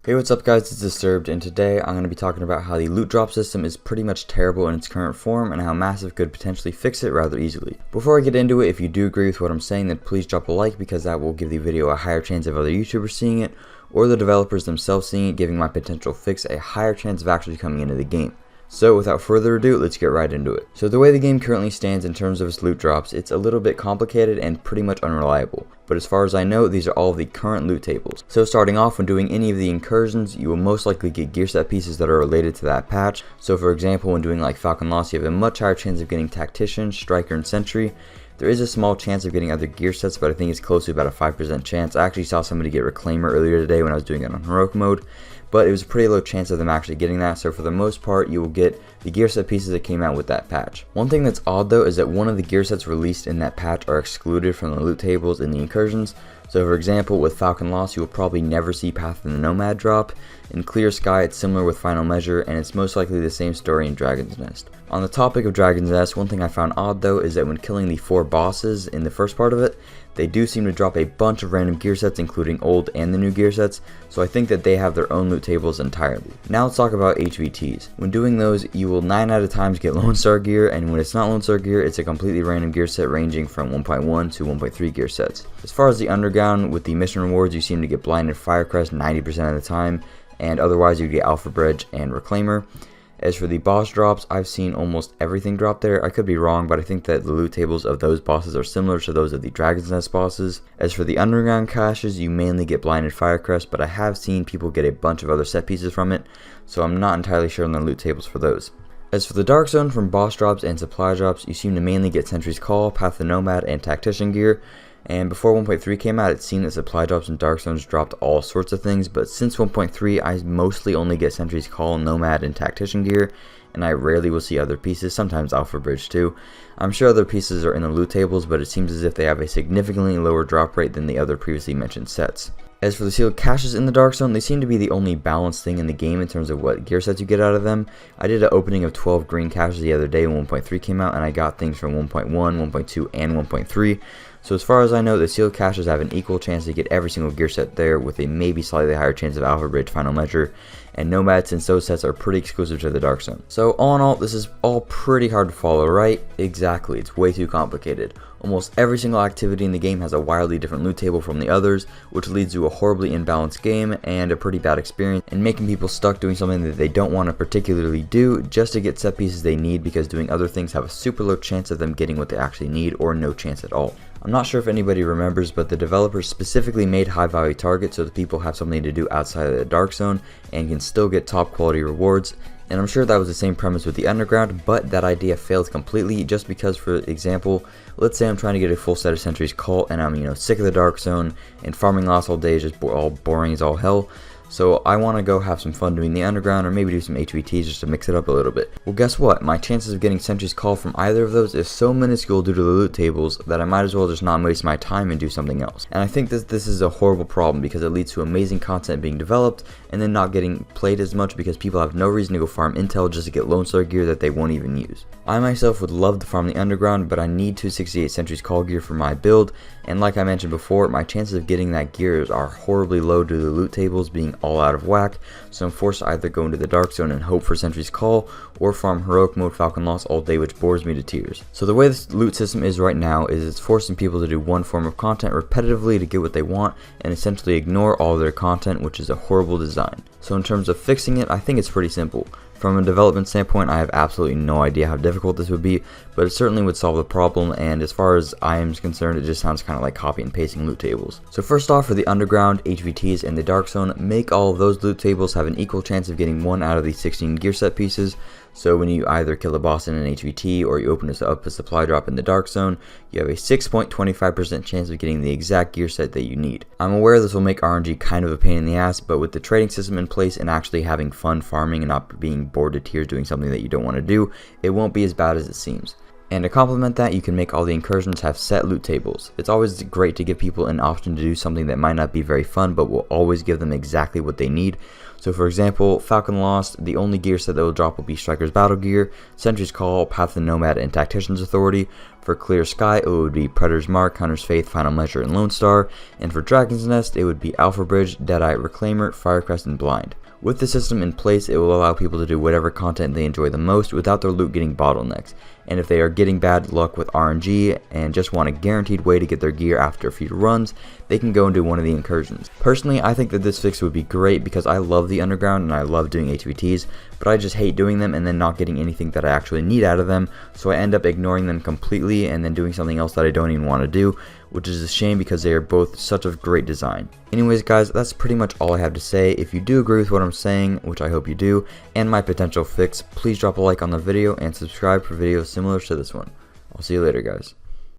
Hey, what's up guys, it's Disturbed, and today I'm going to be talking about how the loot drop system is pretty much terrible in its current form and how Massive could potentially fix it rather easily. Before I get into it, if you do agree with what I'm saying, then please drop a like because that will give the video a higher chance of other YouTubers seeing it, or the developers themselves seeing it, giving my potential fix a higher chance of actually coming into the game. So without further ado, let's get right into it. So the way the game currently stands in terms of its loot drops, it's a little bit complicated and pretty much unreliable. But as far as I know, these are all of the current loot tables. So starting off, when doing any of the incursions, you will most likely get gear set pieces that are related to that patch. So for example, when doing like Falcon Loss, you have a much higher chance of getting Tactician, Striker, and Sentry. There is a small chance of getting other gear sets, but I think it's close to about a 5% chance. I actually saw somebody get Reclaimer earlier today when I was doing it on Heroic mode, but it was a pretty low chance of them actually getting that, so for the most part, you will get the gear set pieces that came out with that patch. One thing that's odd though is that one of the gear sets released in that patch are excluded from the loot tables in the incursions. So for example, with Falcon Loss, you will probably never see Path of the Nomad drop. In Clear Sky, it's similar with Final Measure, and it's most likely the same story in Dragon's Nest. On the topic of Dragon's Nest, one thing I found odd though is that when killing the 4 bosses in the first part of it, they do seem to drop a bunch of random gear sets, including old and the new gear sets, so I think that they have their own loot tables entirely. Now let's talk about HVTs. When doing those, you will 9 out of times get Lone Star gear, and when it's not Lone Star gear, it's a completely random gear set ranging from 1.1 to 1.3 gear sets. As far as the Underground, with the mission rewards, you seem to get Blinded Firecrest 90% of the time, and otherwise you get Alpha Bridge and Reclaimer. As for the boss drops, I've seen almost everything drop there. I could be wrong, but I think that the loot tables of those bosses are similar to those of the Dragon's Nest bosses. As for the Underground caches, you mainly get Blinded Firecrest, but I have seen people get a bunch of other set pieces from it, so I'm not entirely sure on the loot tables for those. As for the Dark Zone, from boss drops and supply drops, you seem to mainly get Sentry's Call, Path of the Nomad, and Tactician gear. And before 1.3 came out, it seemed that supply drops and Dark Zones dropped all sorts of things, but since 1.3, I mostly only get Sentry's Call, Nomad, and Tactician gear, and I rarely will see other pieces, sometimes Alpha Bridge too. I'm sure other pieces are in the loot tables, but it seems as if they have a significantly lower drop rate than the other previously mentioned sets. As for the sealed caches in the Dark Zone, they seem to be the only balanced thing in the game in terms of what gear sets you get out of them. I did an opening of 12 green caches the other day when 1.3 came out, and I got things from 1.1, 1.2, and 1.3. So as far as I know, the sealed caches have an equal chance to get every single gear set there, with a maybe slightly higher chance of Alpha Bridge, Final Measure, and Nomad, since those sets are pretty exclusive to the Dark Zone. So all in all, this is all pretty hard to follow, right? Exactly, it's way too complicated. Almost every single activity in the game has a wildly different loot table from the others, which leads to a horribly imbalanced game and a pretty bad experience, and making people stuck doing something that they don't want to particularly do just to get set pieces they need, because doing other things have a super low chance of them getting what they actually need, or no chance at all. I'm not sure if anybody remembers, but the developers specifically made high value targets so that people have something to do outside of the Dark Zone and can still get top quality rewards. And I'm sure that was the same premise with the Underground, but that idea failed completely just because, for example, let's say I'm trying to get a full set of Sentry's Call and I'm sick of the Dark Zone and farming loss all day is just all boring as all hell. So I want to go have some fun doing the Underground, or maybe do some HVTs just to mix it up a little bit. Well, guess what? My chances of getting Sentry's Call from either of those is so minuscule due to the loot tables that I might as well just not waste my time and do something else. And I think that this is a horrible problem because it leads to amazing content being developed and then not getting played as much because people have no reason to go farm intel just to get Lone Star gear that they won't even use. I myself would love to farm the Underground, but I need 268 Sentry's Call gear for my build, and like I mentioned before, my chances of getting that gear are horribly low due to the loot tables being all out of whack, so I'm forced to either go into the Dark Zone and hope for Sentry's Call, or farm Heroic mode Falcon Loss all day, which bores me to tears. So the way this loot system is right now is it's forcing people to do one form of content repetitively to get what they want, and essentially ignore all of their content, which is a horrible design. So in terms of fixing it, I think it's pretty simple. From a development standpoint, I have absolutely no idea how difficult this would be, but it certainly would solve the problem, and as far as I am concerned, it just sounds kind of like copy and pasting loot tables. So first off, for the Underground, HVTs, and the Dark Zone, make all of those loot tables have an equal chance of getting 1 out of the 16 gear set pieces. So when you either kill a boss in an HVT or you open up a supply drop in the Dark Zone, you have a 6.25% chance of getting the exact gear set that you need. I'm aware this will make RNG kind of a pain in the ass, but with the trading system in place and actually having fun farming and not being bored to tears doing something that you don't want to do, it won't be as bad as it seems. And to complement that, you can make all the incursions have set loot tables. It's always great to give people an option to do something that might not be very fun, but will always give them exactly what they need. So for example, Falcon Lost, the only gear set that will drop will be Striker's Battle Gear, Sentry's Call, Path of the Nomad, and Tactician's Authority. For Clear Sky, it would be Predator's Mark, Hunter's Faith, Final Measure, and Lone Star. And for Dragon's Nest, it would be Alpha Bridge, Deadeye, Reclaimer, Firecrest, and Blind. With the system in place, it will allow people to do whatever content they enjoy the most without their loot getting bottlenecks. And if they are getting bad luck with RNG and just want a guaranteed way to get their gear after a few runs, they can go and do one of the incursions. Personally, I think that this fix would be great because I love the underground and I love doing HVTs, but I just hate doing them and then not getting anything that I actually need out of them, so I end up ignoring them completely and then doing something else that I don't even want to do, which is a shame because they are both such a great design. Anyways guys, that's pretty much all I have to say. If you do agree with what I'm saying, which I hope you do, and my potential fix, please drop a like on the video and subscribe for videos similar to this one. I'll see you later guys.